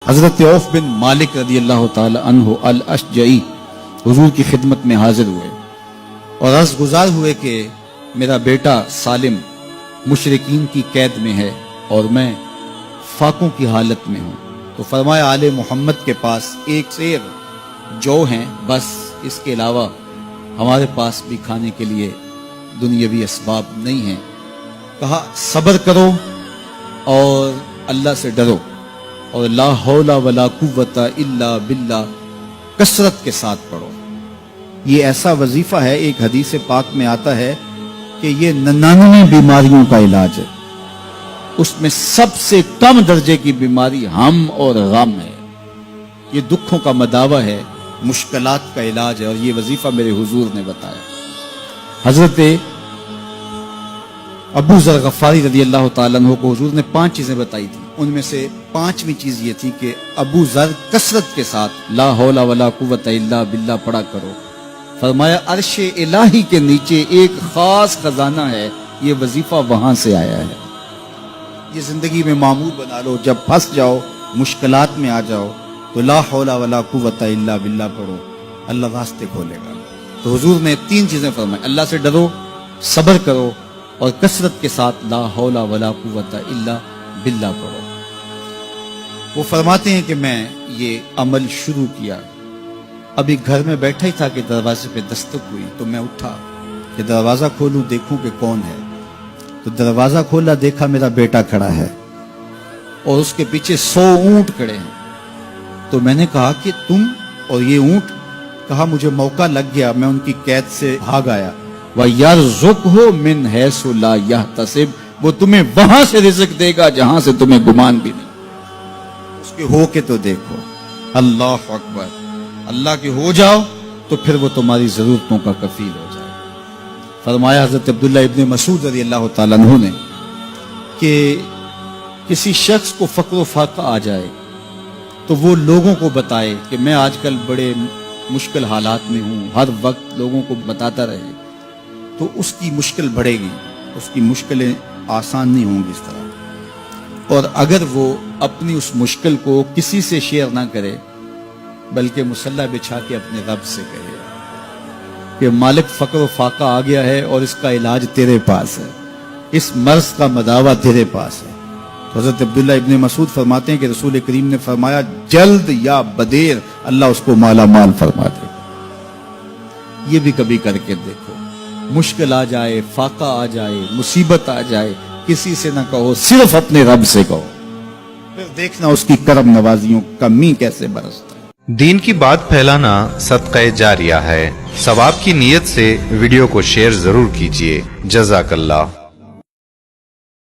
حضرت عوف بن مالک رضی اللہ تعالی عنہ الاشجعی حضور کی خدمت میں حاضر ہوئے اور عرض گزار ہوئے کہ میرا بیٹا سالم مشرکین کی قید میں ہے اور میں فاقوں کی حالت میں ہوں. تو فرمایا آل محمد کے پاس ایک سیر جو ہیں، بس اس کے علاوہ ہمارے پاس بھی کھانے کے لیے دنیاوی اسباب نہیں ہیں. کہا صبر کرو اور اللہ سے ڈرو اور لا حول ولا قوت الا باللہ کثرت کے ساتھ پڑھو. یہ ایسا وظیفہ ہے، ایک حدیث پاک میں آتا ہے کہ یہ 99 بیماریوں کا علاج ہے. اس میں سب سے کم درجے کی بیماری ہم اور غم ہے. یہ دکھوں کا مداوع ہے، مشکلات کا علاج ہے، اور یہ وظیفہ میرے حضور نے بتایا. حضرت ابو ذر غفاری رضی اللہ تعالیٰ عنہ کو حضور نے 5 چیزیں بتائی تھی. ان میں سے 5ویں چیز یہ تھی کہ ابو ذر کثرت کے ساتھ لا حول ولا قوت الا باللہ پڑھا کرو. فرمایا عرش الہی کے نیچے ایک خاص خزانہ ہے، یہ وظیفہ وہاں سے آیا ہے. یہ زندگی میں معمول بنا لو. جب پھنس جاؤ، مشکلات میں آ جاؤ تو لا حول ولا قوت الا باللہ پڑھو، اللہ راستے کھولے گا. تو حضور نے 3 چیزیں فرمائی: اللہ سے ڈرو، صبر کرو اور کثرت کے ساتھ لا حول ولا قوت الا باللہ پڑھو. وہ فرماتے ہیں کہ میں یہ عمل شروع کیا، ابھی گھر میں بیٹھا ہی تھا کہ دروازے پہ دستک ہوئی. تو میں اٹھا کہ دروازہ کھولوں دیکھوں کہ کون ہے. تو دروازہ کھولا، دیکھا میرا بیٹا کھڑا ہے اور اس کے پیچھے 100 اونٹ کھڑے ہیں. تو میں نے کہا کہ تم اور یہ اونٹ؟ کہا مجھے موقع لگ گیا، میں ان کی قید سے بھاگ آیا. وَيَرْزُقْهُ مِنْ حَيْثُ لَا يَحْتَسِبُ، وہ تمہیں وہاں سے رزق دے گا جہاں سے تمہیں گمان بھی نہیں. اس کے ہو کے تو دیکھو. اللہ اکبر. اللہ کے ہو جاؤ تو پھر وہ تمہاری ضرورتوں کا کفیل ہو جائے. فرمایا حضرت عبداللہ ابن مسعود رضی اللہ تعالیٰ عنہ نے کہ کسی شخص کو فقر و فاقہ آ جائے تو وہ لوگوں کو بتائے کہ میں آج کل بڑے مشکل حالات میں ہوں، ہر وقت لوگوں کو بتاتا رہے تو اس کی مشکل بڑھے گی، اس کی مشکلیں آسان نہیں ہوں گی اس طرح. اور اگر وہ اپنی اس مشکل کو کسی سے شیئر نہ کرے بلکہ مصلی بچھا کے اپنے رب سے کہے کہ مالک فقر و فاقہ آ گیا ہے اور اس کا علاج تیرے پاس ہے، اس مرض کا مداوع تیرے پاس ہے. تو حضرت عبداللہ ابن مسعود فرماتے ہیں کہ رسول کریم نے فرمایا جلد یا بدیر اللہ اس کو مالا مال فرما دے. یہ بھی کبھی کر کے دیکھو. مشکل آ جائے، فاقہ آ جائے، مصیبت آ جائے، کسی سے نہ کہو، صرف اپنے رب سے کہو، پھر دیکھنا اس کی کرم نوازیوں کا می کیسے برستا ہے. دین کی بات پھیلانا صدقہ جاریہ ہے. ثواب کی نیت سے ویڈیو کو شیئر ضرور کیجیے. جزاک اللہ.